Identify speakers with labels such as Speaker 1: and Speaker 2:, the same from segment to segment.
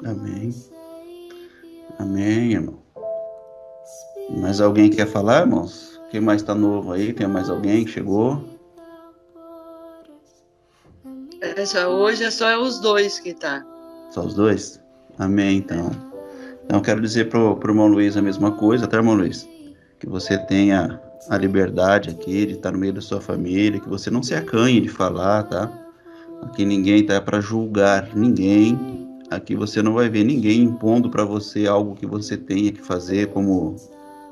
Speaker 1: Amém. Amém, irmão. Mais alguém quer falar, irmãos? Quem mais está novo aí? Tem mais alguém que chegou?
Speaker 2: Hoje é só os dois que tá.
Speaker 1: Só os dois? Amém, então. Então, eu quero dizer pro irmão Luiz a mesma coisa, tá, irmão Luiz? Que você tenha a liberdade aqui de estar no meio da sua família, que você não se acanhe de falar, tá? Aqui ninguém tá para julgar ninguém. Aqui você não vai ver ninguém impondo para você algo que você tenha que fazer como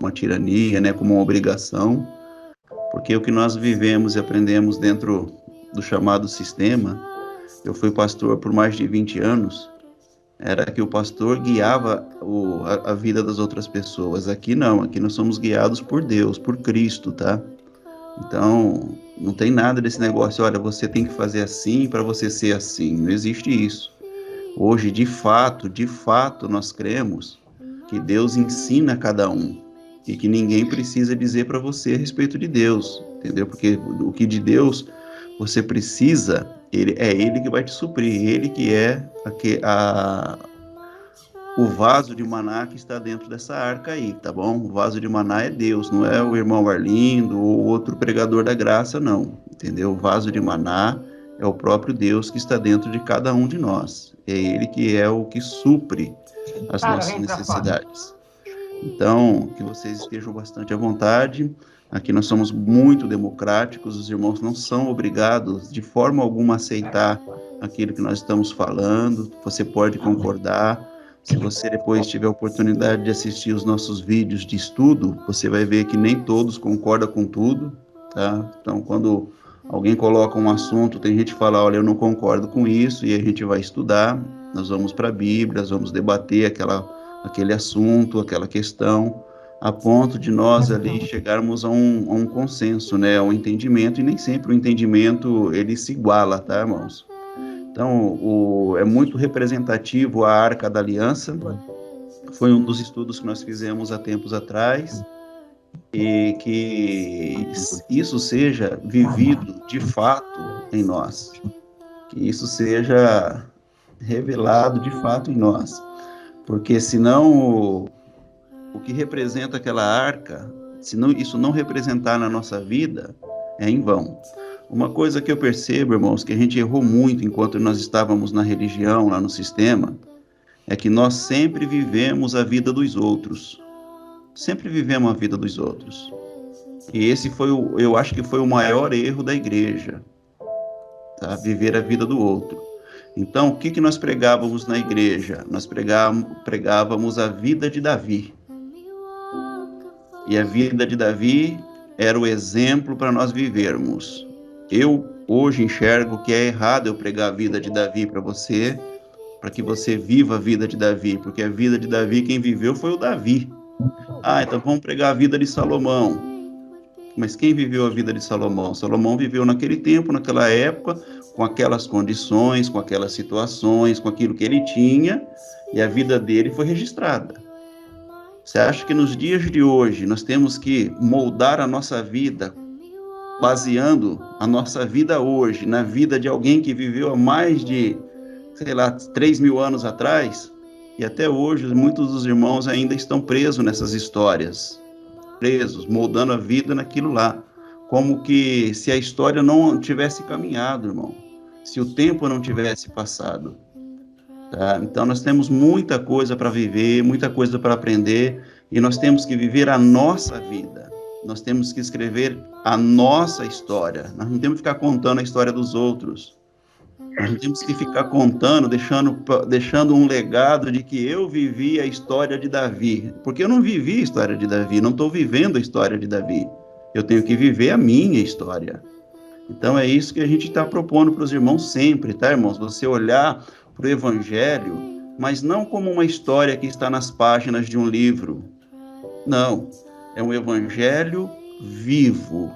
Speaker 1: uma tirania, né, como uma obrigação. Porque o que nós vivemos e aprendemos dentro do chamado sistema, eu fui pastor por mais de 20 anos, era que o pastor guiava a vida das outras pessoas. Aqui não, aqui nós somos guiados por Deus, por Cristo, tá? Então, não tem nada desse negócio, olha, você tem que fazer assim para você ser assim. Não existe isso. Hoje, de fato, nós cremos que Deus ensina a cada um e que ninguém precisa dizer para você a respeito de Deus, entendeu? Porque o que de Deus você precisa, é Ele que vai te suprir, Ele que é o vaso de maná que está dentro dessa arca aí, tá bom? O vaso de maná é Deus, não é o irmão Arlindo ou outro pregador da graça, não, entendeu? O vaso de maná é o próprio Deus que está dentro de cada um de nós. É Ele que é o que supre as nossas necessidades. Então, que vocês estejam bastante à vontade. Aqui nós somos muito democráticos, os irmãos não são obrigados de forma alguma a aceitar aquilo que nós estamos falando. Você pode concordar. Se você depois tiver a oportunidade de assistir os nossos vídeos de estudo, você vai ver que nem todos concordam com tudo, tá? Então, quando alguém coloca um assunto, tem gente que fala, olha, eu não concordo com isso, e a gente vai estudar, nós vamos para a Bíblia, nós vamos debater aquele assunto, aquela questão, a ponto de nós ali chegarmos a um consenso, né, a um entendimento, e nem sempre o entendimento, ele se iguala, tá, irmãos? Então, é muito representativo a Arca da Aliança, foi um dos estudos que nós fizemos há tempos atrás, e que isso seja vivido de fato em nós, que isso seja revelado de fato em nós, porque senão o que representa aquela arca, se isso não representar na nossa vida, é em vão. Uma coisa que eu percebo, irmãos, que a gente errou muito enquanto nós estávamos na religião, lá no sistema, é que nós sempre vivemos a vida dos outros. Sempre vivemos a vida dos outros. E esse foi eu acho que foi o maior erro da igreja, tá? Viver a vida do outro. Então, o que nós pregávamos na igreja? Nós pregávamos a vida de Davi. E a vida de Davi era o exemplo para nós vivermos. Eu hoje enxergo que é errado eu pregar a vida de Davi para você, para que você viva a vida de Davi, porque a vida de Davi, quem viveu foi o Davi. Então vamos pregar a vida de Salomão. Mas quem viveu a vida de Salomão? Salomão viveu naquele tempo, naquela época, com aquelas condições, com aquelas situações, com aquilo que ele tinha, e a vida dele foi registrada. Você acha que nos dias de hoje nós temos que moldar a nossa vida, baseando a nossa vida hoje na vida de alguém que viveu há mais de, 3.000 anos atrás? E até hoje muitos dos irmãos ainda estão presos nessas histórias, presos, moldando a vida naquilo lá, como que se a história não tivesse caminhado, irmão, se o tempo não tivesse passado. Tá? Então nós temos muita coisa para viver, muita coisa para aprender, e nós temos que viver a nossa vida, nós temos que escrever a nossa história, nós não temos que ficar contando a história dos outros, nós não temos que ficar contando, deixando um legado de que eu vivi a história de Davi, porque eu não vivi a história de Davi, não estou vivendo a história de Davi, eu tenho que viver a minha história. Então é isso que a gente está propondo para os irmãos sempre, tá, irmãos? Você olhar para o Evangelho, mas não como uma história que está nas páginas de um livro. Não, é um Evangelho vivo,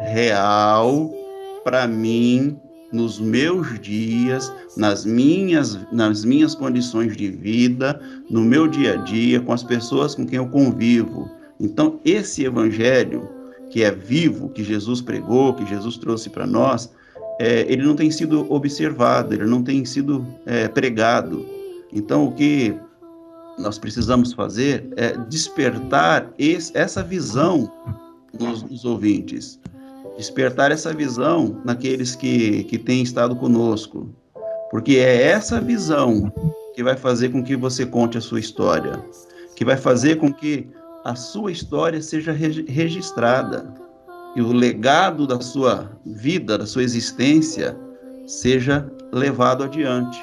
Speaker 1: real, para mim, nos meus dias, nas minhas condições de vida, no meu dia a dia, com as pessoas com quem eu convivo. Então, esse Evangelho, que é vivo, que Jesus pregou, que Jesus trouxe para nós, ele não tem sido observado, ele não tem sido pregado. Então, o que nós precisamos fazer é despertar essa visão nos ouvintes, despertar essa visão naqueles que têm estado conosco, porque é essa visão que vai fazer com que você conte a sua história, que vai fazer com que a sua história seja registrada e o legado da sua vida, da sua existência, seja levado adiante.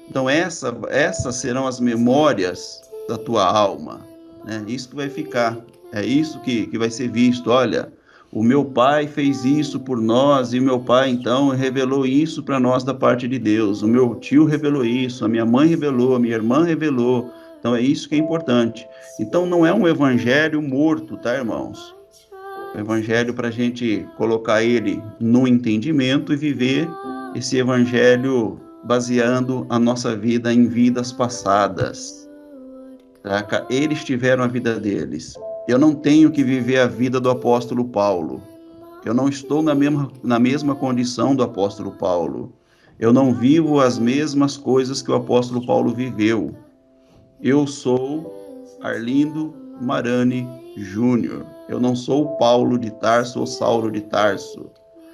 Speaker 1: Então, essas serão as memórias da tua alma, né? Isso que vai ficar, é isso que vai ser visto. Olha, o meu pai fez isso por nós, e o meu pai, então, revelou isso para nós da parte de Deus. O meu tio revelou isso, a minha mãe revelou, a minha irmã revelou. Então, é isso que é importante. Então, não é um evangelho morto, tá, irmãos? O evangelho para a gente colocar ele no entendimento e viver esse evangelho baseando a nossa vida em vidas passadas. Tá? Eles tiveram a vida deles. Eu não tenho que viver a vida do apóstolo Paulo. Eu não estou na mesma condição do apóstolo Paulo. Eu não vivo as mesmas coisas que o apóstolo Paulo viveu. Eu sou Arlindo Marani Júnior. Eu não sou Paulo de Tarso ou Saulo de Tarso.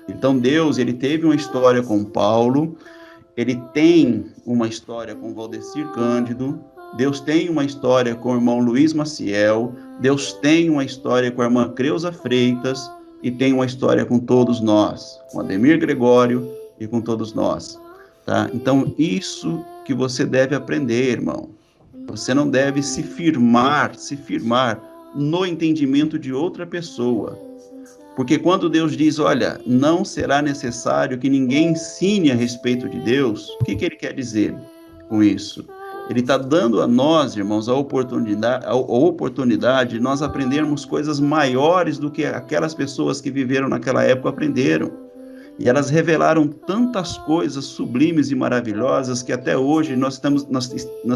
Speaker 1: Então Deus, ele teve uma história com Paulo, ele tem uma história com Valdecir Cândido, Deus tem uma história com o irmão Luiz Maciel, Deus tem uma história com a irmã Creuza Freitas e tem uma história com todos nós, com Ademir Gregório e com todos nós. Tá? Então, isso que você deve aprender, irmão. Você não deve se firmar no entendimento de outra pessoa. Porque quando Deus diz, olha, não será necessário que ninguém ensine a respeito de Deus, o que ele quer dizer com isso? Ele está dando a nós, irmãos, a oportunidade de nós aprendermos coisas maiores do que aquelas pessoas que viveram naquela época aprenderam. E elas revelaram tantas coisas sublimes e maravilhosas que até hoje nós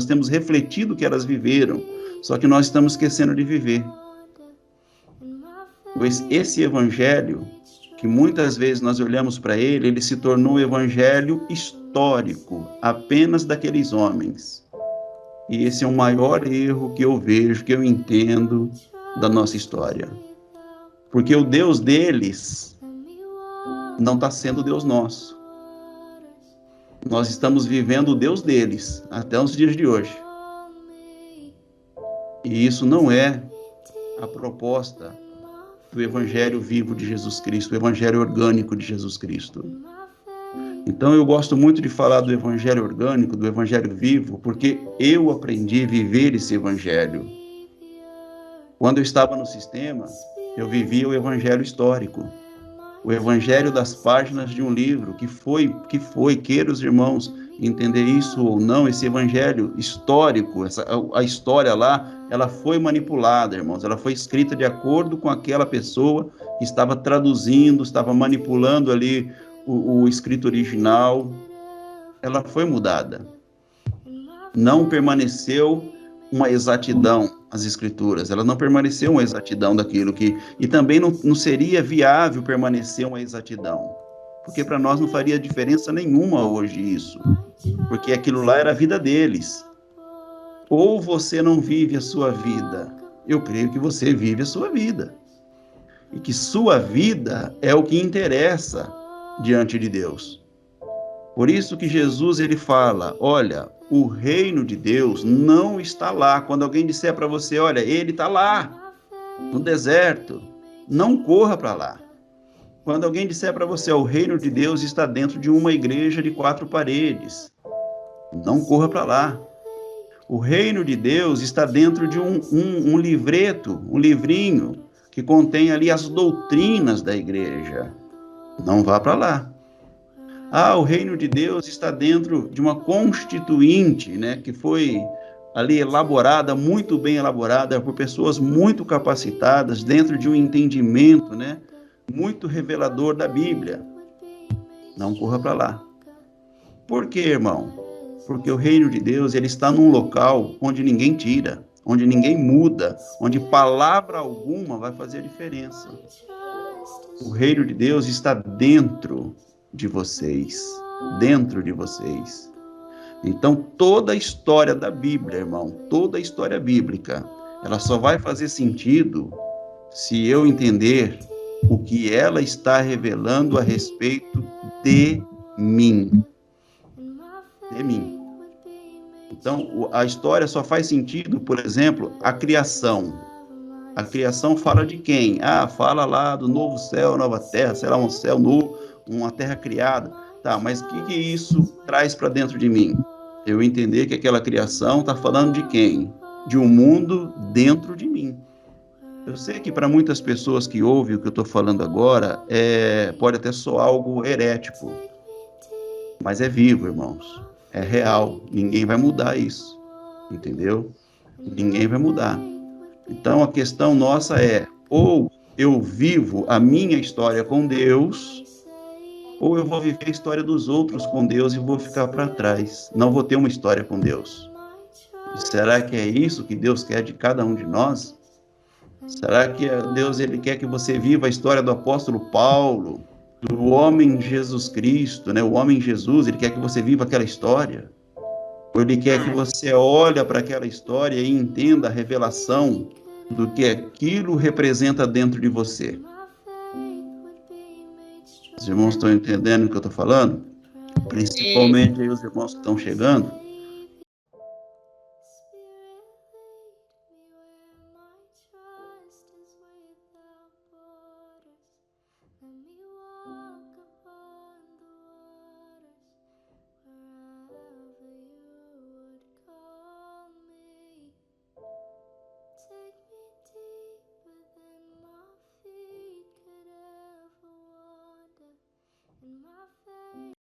Speaker 1: temos refletido que elas viveram, só que nós estamos esquecendo de viver. Esse evangelho, que muitas vezes nós olhamos para ele se tornou um evangelho histórico, apenas daqueles homens. E esse é o maior erro que eu vejo, que eu entendo da nossa história. Porque o Deus deles não está sendo o Deus nosso. Nós estamos vivendo o Deus deles, até os dias de hoje. E isso não é a proposta do Evangelho vivo de Jesus Cristo, o Evangelho orgânico de Jesus Cristo. Então eu gosto muito de falar do Evangelho orgânico, do Evangelho vivo, porque eu aprendi a viver esse Evangelho. Quando eu estava no sistema, eu vivia o Evangelho histórico, o Evangelho das páginas de um livro, que foi, queira os irmãos entender isso ou não, esse Evangelho histórico, a história lá, ela foi manipulada, irmãos, ela foi escrita de acordo com aquela pessoa que estava traduzindo, estava manipulando ali o escrito original, ela foi mudada. Não permaneceu uma exatidão as escrituras, ela não permaneceu uma exatidão daquilo que... E também não seria viável permanecer uma exatidão, porque para nós não faria diferença nenhuma hoje isso, porque aquilo lá era a vida deles. Ou você não vive a sua vida, eu creio que você vive a sua vida, e que sua vida é o que interessa diante de Deus. Por isso que Jesus, ele fala, olha, o reino de Deus não está lá. Quando alguém disser para você, olha, ele está lá, no deserto, não corra para lá. Quando alguém disser para você, o reino de Deus está dentro de uma igreja de 4 paredes, não corra para lá. O reino de Deus está dentro de um livreto, um livrinho, que contém ali as doutrinas da igreja. Não vá para lá. O reino de Deus está dentro de uma constituinte, né, que foi ali elaborada, muito bem elaborada, por pessoas muito capacitadas, dentro de um entendimento, né, muito revelador da Bíblia. Não corra para lá. Por quê, irmão? Porque o reino de Deus, ele está num local onde ninguém tira, onde ninguém muda, onde palavra alguma vai fazer diferença. O reino de Deus está dentro de vocês. Dentro de vocês. Então, toda a história da Bíblia, irmão, toda a história bíblica, ela só vai fazer sentido se eu entender o que ela está revelando a respeito de mim. De mim. Então, a história só faz sentido, por exemplo, a criação. A criação fala de quem? Ah, fala lá do novo céu, nova terra, será um céu novo, uma terra criada. Tá, mas o que isso traz para dentro de mim? Eu entender que aquela criação está falando de quem? De um mundo dentro de mim. Eu sei que para muitas pessoas que ouvem o que eu estou falando agora, pode até soar algo herético, mas é vivo, irmãos. É real. Ninguém vai mudar isso. Entendeu? Ninguém vai mudar. Então, a questão nossa é, ou eu vivo a minha história com Deus, ou eu vou viver a história dos outros com Deus e vou ficar para trás. Não vou ter uma história com Deus. E será que é isso que Deus quer de cada um de nós? Será que Deus ele quer que você viva a história do apóstolo Paulo, do homem Jesus Cristo, né? O homem Jesus, ele quer que você viva aquela história? Ou ele quer que você olhe para aquela história e entenda a revelação do que aquilo representa dentro de você? Os irmãos estão entendendo o que eu estou falando?
Speaker 2: E
Speaker 1: Principalmente aí os irmãos que estão chegando.